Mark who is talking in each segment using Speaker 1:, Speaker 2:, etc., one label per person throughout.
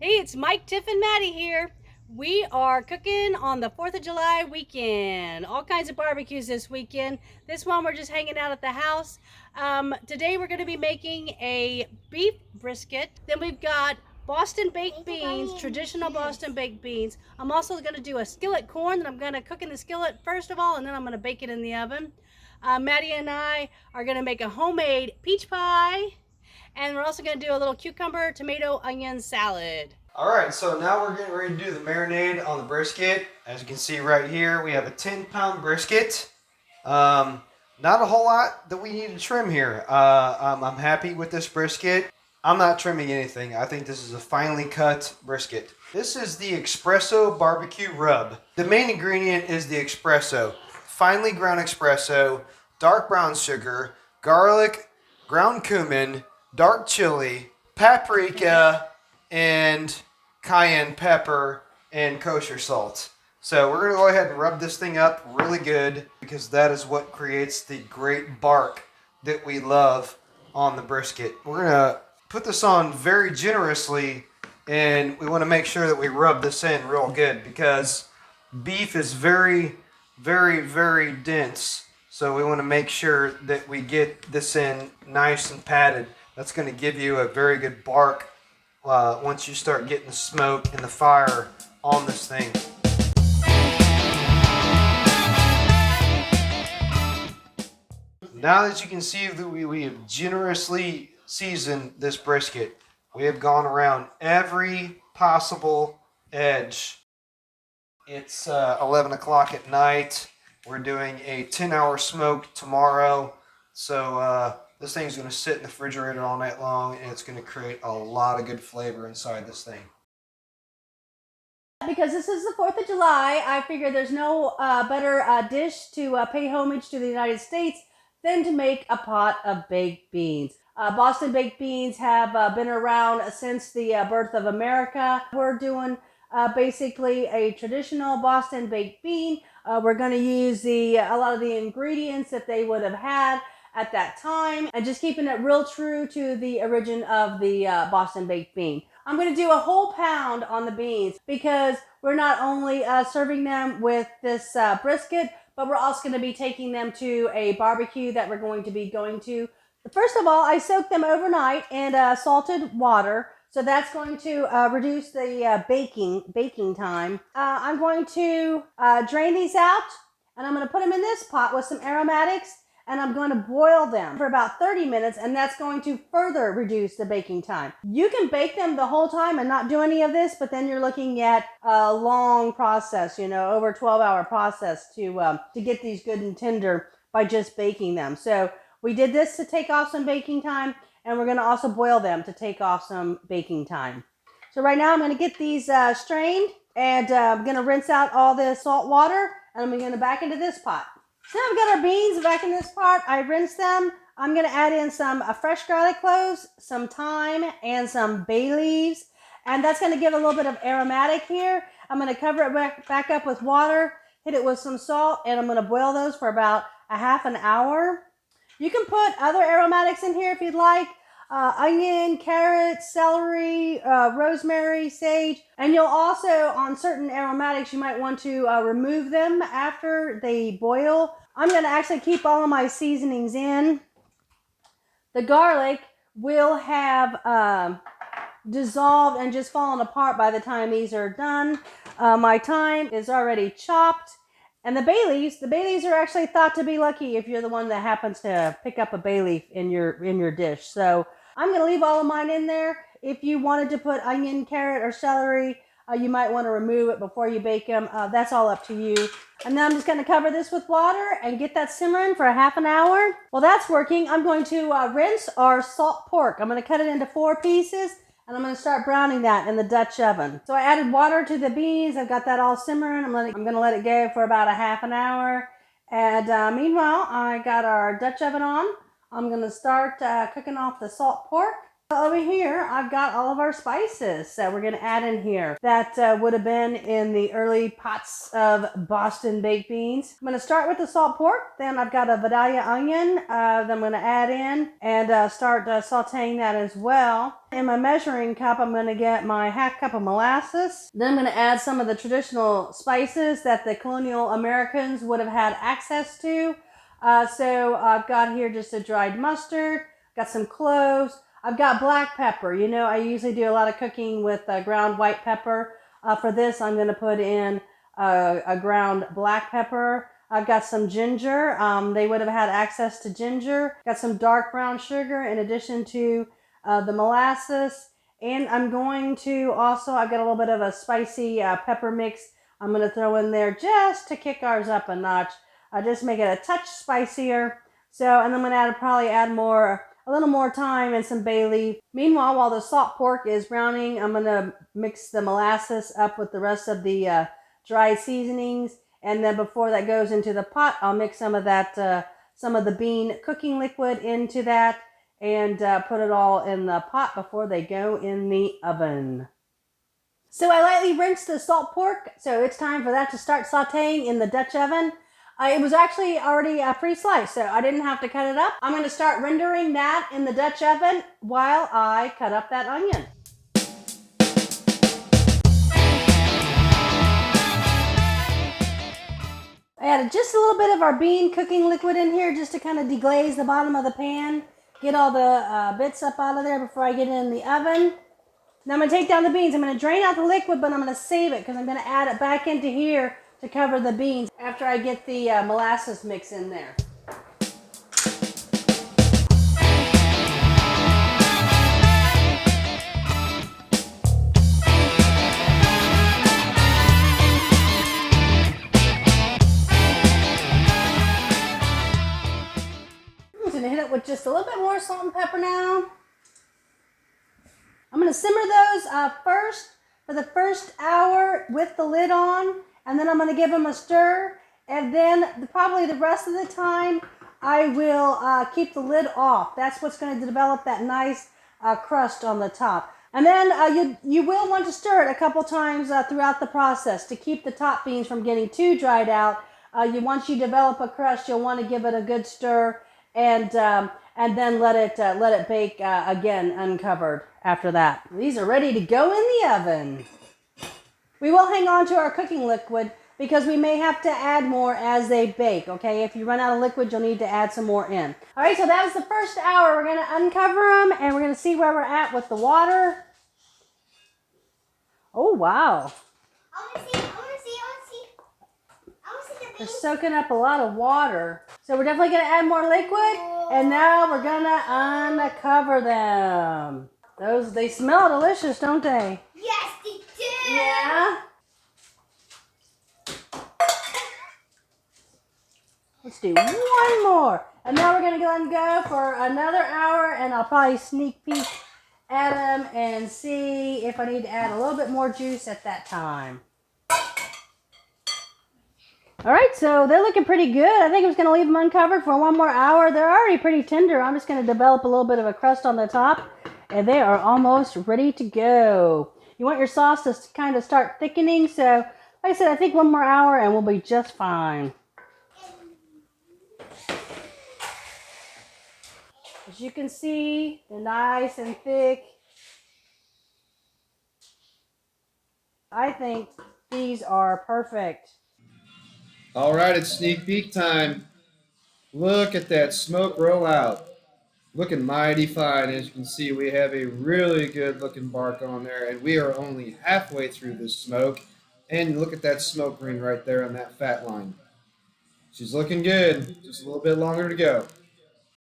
Speaker 1: Hey, it's Mike, Tiff, and Maddie here. We are cooking on the 4th of July weekend. All kinds of barbecues this weekend. This one we're just hanging out at the house. Today we're going to be making a beef brisket. Then we've got Boston baked beans, traditional Boston baked beans. I'm also going to do a skillet corn that I'm going to cook in the skillet first of all, and then I'm going to bake it in the oven. Maddie and I are going to make a homemade peach pie. And we're also going to do a little cucumber, tomato, onion salad.
Speaker 2: All right, so now we're getting ready to do the marinade on the brisket. As you can see right here, we have a 10-pound brisket. Not a whole lot that we need to trim here. I'm happy with this brisket. I'm not trimming anything. I think this is a finely cut brisket. This is the espresso barbecue rub. The main ingredient is the espresso. Finely ground espresso, dark brown sugar, garlic, ground cumin, dark chili, paprika, and cayenne pepper and kosher salt. So we're going to go ahead and rub this thing up really good because that is what creates the great bark that we love on the brisket. We're going to put this on very generously, and we want to make sure that we rub this in real good because beef is very, very, very dense. So we want to make sure that we get this in nice and padded. That's going to give you a very good bark once you start getting the smoke and the fire on this thing. Now that you can see that we have generously seasoned this brisket, we have gone around every possible edge. It's 11 o'clock at night. We're doing a 10-hour smoke tomorrow. So this thing's going to sit in the refrigerator all night long, and it's going to create a lot of good flavor inside this thing.
Speaker 1: Because this is the 4th of July, I figure there's no better dish to pay homage to the United States than to make a pot of baked beans. Boston baked beans have been around since the birth of America. We're doing basically a traditional Boston baked bean. We're going to use a lot of the ingredients that they would have had at that time, and just keeping it real true to the origin of the Boston baked bean. I'm going to do a whole pound on the beans because we're not only serving them with this brisket, but we're also going to be taking them to a barbecue that we're going to be going to. First of all, I soaked them overnight in salted water, so that's going to reduce the baking time. I'm going to drain these out, and I'm going to put them in this pot with some aromatics, and I'm going to boil them for about 30 minutes, and that's going to further reduce the baking time. You can bake them the whole time and not do any of this, but then you're looking at a long process, over a 12-hour process to get these good and tender by just baking them. So we did this to take off some baking time, and we're going to also boil them to take off some baking time. So right now I'm going to get these strained, and I'm going to rinse out all the salt water, and I'm going to back into this pot. So now I've got our beans back in this pot. I rinsed them. I'm going to add in some fresh garlic cloves, some thyme, and some bay leaves. And that's going to give a little bit of aromatic here. I'm going to cover it back up with water, hit it with some salt, and I'm going to boil those for about a half an hour. You can put other aromatics in here if you'd like. Onion, carrot, celery, rosemary, sage. And you'll also, on certain aromatics, you might want to remove them after they boil. I'm going to actually keep all of my seasonings in. The garlic will have dissolved and just fallen apart by the time these are done. My thyme is already chopped. And the bay leaves are actually thought to be lucky if you're the one that happens to pick up a bay leaf in your dish. So I'm going to leave all of mine in there. If you wanted to put onion, carrot, or celery, you might want to remove it before you bake them. That's all up to you. And then I'm just going to cover this with water and get that simmering for a half an hour. Well, that's working. I'm going to rinse our salt pork. I'm going to cut it into 4 pieces, and I'm going to start browning that in the Dutch oven. So I added water to the beans. I've got that all simmering. I'm going to let it go for about a half an hour. And meanwhile, I got our Dutch oven on. I'm going to start cooking off the salt pork. Over here, I've got all of our spices that we're going to add in here. That would have been in the early pots of Boston baked beans. I'm going to start with the salt pork. Then I've got a Vidalia onion that I'm going to add in and start sauteing that as well. In my measuring cup, I'm going to get my half cup of molasses. Then I'm going to add some of the traditional spices that the colonial Americans would have had access to. So I've got here just a dried mustard, got some cloves. I've got black pepper. You know, I usually do a lot of cooking with ground white pepper. For this, I'm going to put in a ground black pepper. I've got some ginger. They would have had access to ginger. Got some dark brown sugar in addition to the molasses. And I'm going to also, I've got a little bit of a spicy pepper mix I'm going to throw in there just to kick ours up a notch. Just make it a touch spicier. So, and then I'm going to probably add a little more thyme and some bay leaf. Meanwhile, while the salt pork is browning, I'm going to mix the molasses up with the rest of the dried seasonings. And then before that goes into the pot, I'll mix some of that, some of the bean cooking liquid into that and put it all in the pot before they go in the oven. So I lightly rinsed the salt pork, so it's time for that to start sauteing in the Dutch oven. It was actually already pre-sliced, so I didn't have to cut it up. I'm going to start rendering that in the Dutch oven while I cut up that onion. I added just a little bit of our bean cooking liquid in here just to kind of deglaze the bottom of the pan, get all the bits up out of there before I get it in the oven. Now I'm going to take down the beans. I'm going to drain out the liquid, but I'm going to save it because I'm going to add it back into here to cover the beans after I get the molasses mix in there. I'm just going to hit it with just a little bit more salt and pepper now. I'm going to simmer those first for the first hour with the lid on. And then I'm going to give them a stir, and then probably the rest of the time I will keep the lid off. That's what's going to develop that nice crust on the top. And then you will want to stir it a couple times throughout the process to keep the top beans from getting too dried out. Once you develop a crust, you'll want to give it a good stir and then let it bake again uncovered after that. These are ready to go in the oven. We will hang on to our cooking liquid because we may have to add more as they bake, okay? If you run out of liquid, you'll need to add some more in. All right, so that was the first hour. We're going to uncover them, and we're going to see where we're at with the water. Oh, wow.
Speaker 3: I want to see the beans.
Speaker 1: They're soaking up a lot of water. So we're definitely going to add more liquid, and now we're going to uncover them. They smell delicious, don't they?
Speaker 3: Yes, they do.
Speaker 1: Yeah. Let's do one more. And now we're going to let them go for another hour, and I'll probably sneak peek at them and see if I need to add a little bit more juice at that time. All right, so they're looking pretty good. I think I'm just going to leave them uncovered for one more hour. They're already pretty tender. I'm just going to develop a little bit of a crust on the top, and they are almost ready to go. You want your sauce to kind of start thickening, so like I said, I think one more hour and we'll be just fine. As you can see, they're nice and thick. I think these are perfect.
Speaker 2: All right, it's sneak peek time. Look at that smoke roll out. Looking mighty fine. As you can see, we have a really good looking bark on there, and we are only halfway through this smoke. And look at that smoke ring right there on that fat line. She's looking good. Just a little bit longer to go.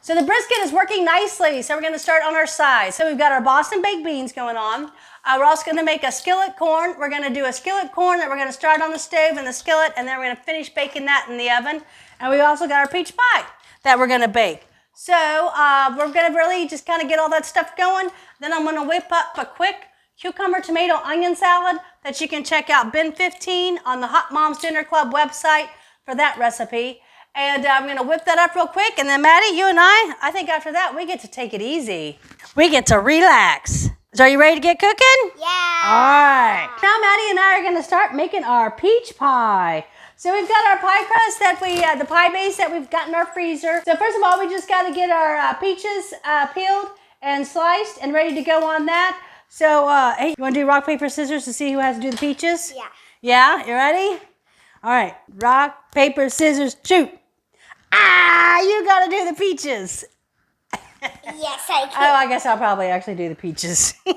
Speaker 1: So the brisket is working nicely, so we're going to start on our side. So we've got our Boston baked beans going on. We're also going to make a skillet corn. We're going to do a skillet corn that we're going to start on the stove in the skillet, and then we're going to finish baking that in the oven. And we also got our peach pie that we're going to bake. So we're going to really just kind of get all that stuff going. Then I'm going to whip up a quick cucumber, tomato, onion salad that you can check out bin 15 on the Hot Moms Dinner Club website for that recipe. And I'm going to whip that up real quick. And then Maddie, you and I think after that, we get to take it easy. We get to relax. So are you ready to get cooking?
Speaker 3: Yeah.
Speaker 1: All right. Now Maddie and I are going to start making our peach pie. So we've got our pie crust the pie base that we've got in our freezer. So first of all, we just got to get our peaches peeled and sliced and ready to go on that. So, hey, you want to do rock, paper, scissors to see who has to do the peaches?
Speaker 3: Yeah.
Speaker 1: Yeah, you ready? All right, rock, paper, scissors, shoot. Ah, you got to do the peaches.
Speaker 3: Yes, I can.
Speaker 1: Oh, I guess I'll probably actually do the peaches.
Speaker 3: Yeah,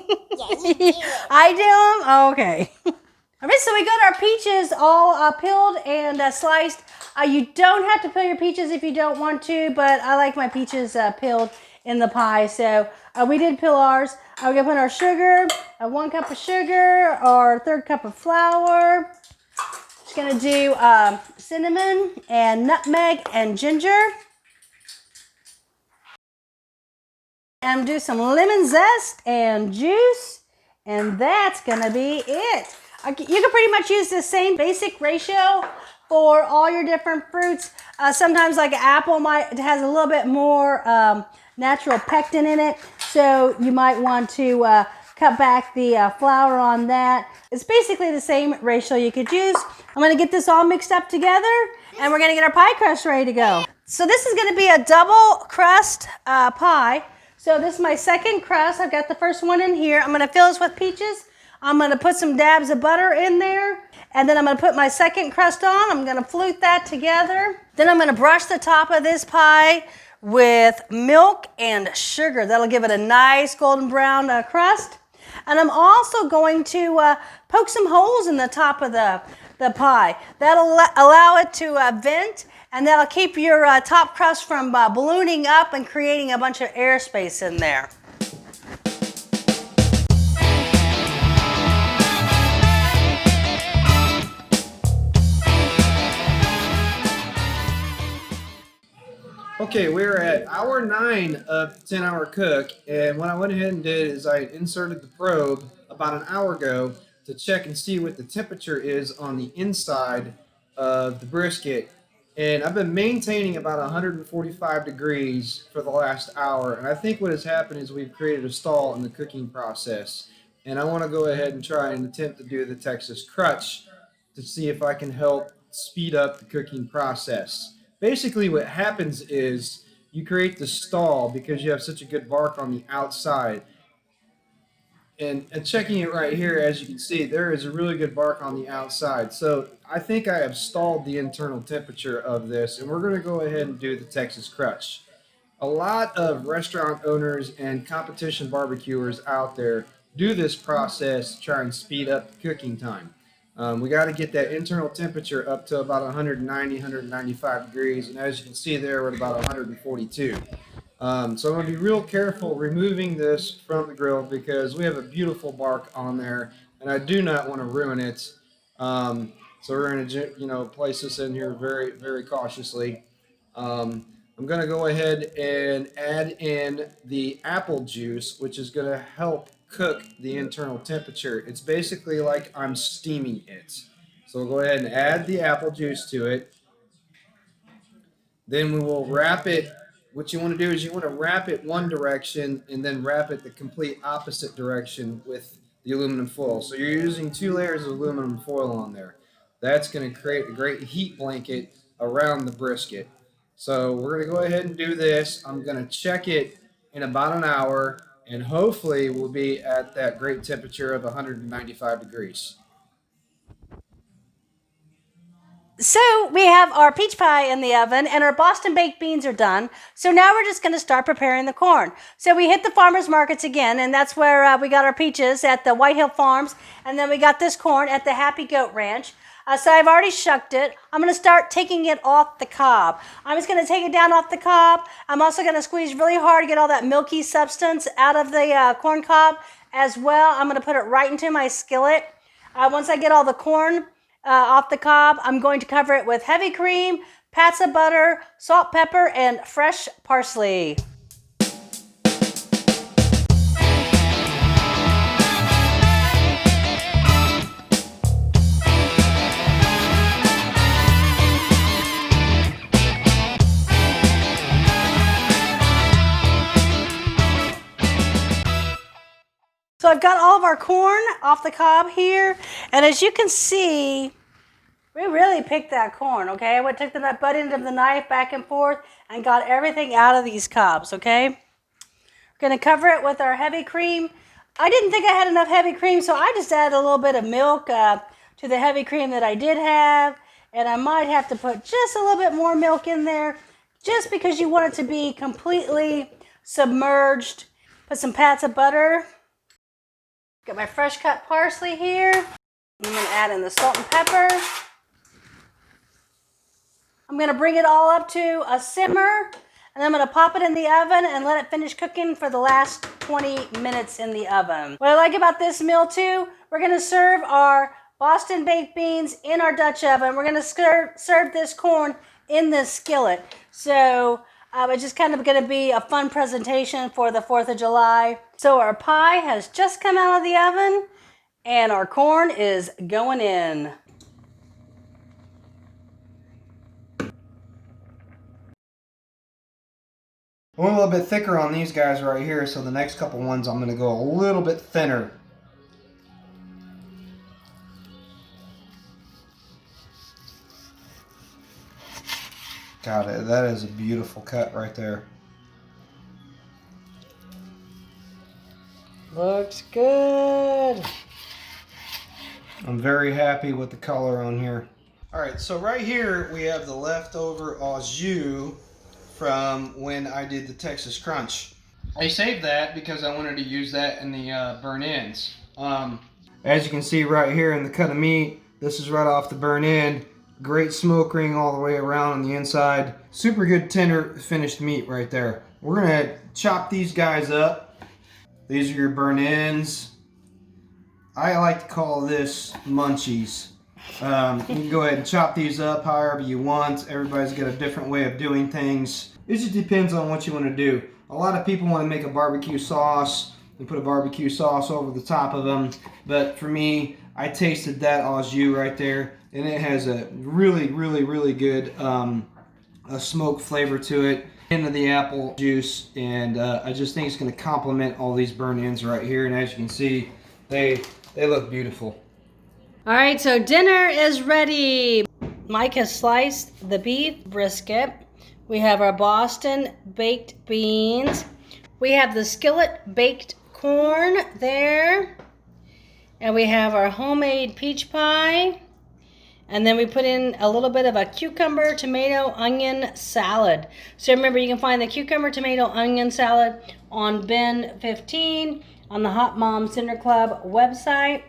Speaker 3: you do it.
Speaker 1: I do them? Oh, okay. All right, so we got our peaches all peeled and sliced. You don't have to peel your peaches if you don't want to, but I like my peaches peeled in the pie. So we did peel ours. We're going to put our sugar, 1 cup of sugar, or 1/3 cup of flour. Just going to do cinnamon and nutmeg and ginger. And do some lemon zest and juice, and that's gonna be it. You can pretty much use the same basic ratio for all your different fruits. Sometimes like an apple it has a little bit more natural pectin in it, so you might want to cut back the flour on that. It's basically the same ratio you could use. I'm gonna get this all mixed up together, and we're gonna get our pie crust ready to go. So this is gonna be a double crust pie. So this is my second crust. I've got the first one in here. I'm going to fill this with peaches. I'm going to put some dabs of butter in there. And then I'm going to put my second crust on. I'm going to flute that together. Then I'm going to brush the top of this pie with milk and sugar. That'll give it a nice golden brown crust. And I'm also going to poke some holes in the top of the pie. That'll allow it to vent. And that'll keep your top crust from ballooning up and creating a bunch of airspace in there.
Speaker 2: Okay, we're at hour 9 of 10-hour cook, and what I went ahead and did is I inserted the probe about an hour ago to check and see what the temperature is on the inside of the brisket. And I've been maintaining about 145 degrees for the last hour, and I think what has happened is we've created a stall in the cooking process. And I want to go ahead and try and attempt to do the Texas crutch to see if I can help speed up the cooking process. Basically what happens is you create the stall because you have such a good bark on the outside. And checking it right here, as you can see, there is a really good bark on the outside. So I think I have stalled the internal temperature of this, and we're going to go ahead and do the Texas crutch. A lot of restaurant owners and competition barbecuers out there do this process to try and speed up the cooking time. We got to get that internal temperature up to about 190, 195 degrees, and as you can see there, we're at about 142. So I'm going to be real careful removing this from the grill because we have a beautiful bark on there, and I do not want to ruin it. So we're going to, place this in here very, very cautiously. I'm going to go ahead and add in the apple juice, which is going to help cook the internal temperature. It's basically like I'm steaming it. So we'll go ahead and add the apple juice to it. Then we will wrap it. What you want to do is you want to wrap it one direction and then wrap it the complete opposite direction with the aluminum foil. So you're using 2 layers of aluminum foil on there. That's going to create a great heat blanket around the brisket. So we're going to go ahead and do this. I'm going to check it in about an hour, and hopefully we'll be at that great temperature of 195 degrees.
Speaker 1: So we have our peach pie in the oven and our Boston baked beans are done. So now we're just going to start preparing the corn. So we hit the farmers markets again, and that's where we got our peaches at the White Hill Farms. And then we got this corn at the Happy Goat Ranch. So I've already shucked it. I'm going to start taking it off the cob. I'm just going to take it down off the cob. I'm also going to squeeze really hard to get all that milky substance out of the corn cob as well. I'm going to put it right into my skillet. Once I get all the corn off the cob, I'm going to cover it with heavy cream, pats of butter, salt, pepper, and fresh parsley. So I've got all of our corn off the cob here. And as you can see, we really picked that corn, okay? I took the butt end of the knife back and forth and got everything out of these cobs, okay? We're gonna cover it with our heavy cream. I didn't think I had enough heavy cream, so I just added a little bit of milk to the heavy cream that I did have. And I might have to put just a little bit more milk in there, just because you want it to be completely submerged. Put some pats of butter. Got my fresh cut parsley here. I'm gonna add in the salt and pepper. I'm gonna bring it all up to a simmer, and I'm gonna pop it in the oven and let it finish cooking for the last 20 minutes in the oven. What I like about this meal too, we're gonna serve our Boston baked beans in our Dutch oven. We're gonna serve this corn in this skillet. So it's just kind of gonna be a fun presentation for the 4th of July. So our pie has just come out of the oven and our corn is going in.
Speaker 2: I went a little bit thicker on these guys right here, so the next couple ones I'm going to go a little bit thinner. Got it. That is a beautiful cut right there.
Speaker 1: Looks good.
Speaker 2: I'm very happy with the color on here. Alright, so right here we have the leftover au jus from when I did the Texas Crunch. I saved that because I wanted to use that in the burn ends. As you can see right here in the cut of meat, this is right off the burn end. Great smoke ring all the way around on the inside. Super good tender finished meat right there. We're gonna chop these guys up. These are your burn ends. I like to call this munchies. You can go ahead and chop these up however you want. Everybody's got a different way of doing things. It just depends on what you want to do. A lot of people want to make a barbecue sauce and put a barbecue sauce over the top of them. But for me, I tasted that au jus right there, and it has a really, really, really good a smoke flavor to it. Into the apple juice, and I just think it's going to complement all these burn ends right here. And as you can see, they look beautiful.
Speaker 1: All right, so dinner is ready. Mike has sliced the beef brisket. We have our Boston baked beans. We have the skillet baked corn there. And we have our homemade peach pie. And then we put in a little bit of a cucumber, tomato, onion salad. So remember, you can find the cucumber, tomato, onion salad on bin 15 on the Hot Mom Center Club website.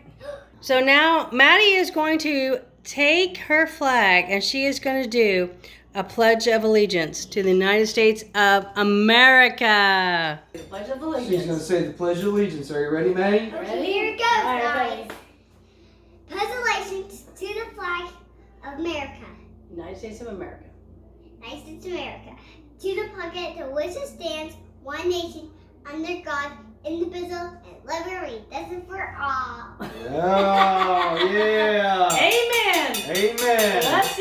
Speaker 1: So now Madie is going to take her flag and she is going to do a Pledge of Allegiance to the United States of America. The Pledge of Allegiance.
Speaker 2: She's going to say the Pledge of Allegiance. Are you ready, Madie?
Speaker 3: Okay, here it goes, guys. Pledge allegiance to the flag of America.
Speaker 1: United States of America.
Speaker 3: United States of America. To the republic to which it stands, one nation, under God, indivisible, and liberty. That's it for all.
Speaker 2: Oh, yeah.
Speaker 1: Amen.
Speaker 2: Amen.
Speaker 1: Let's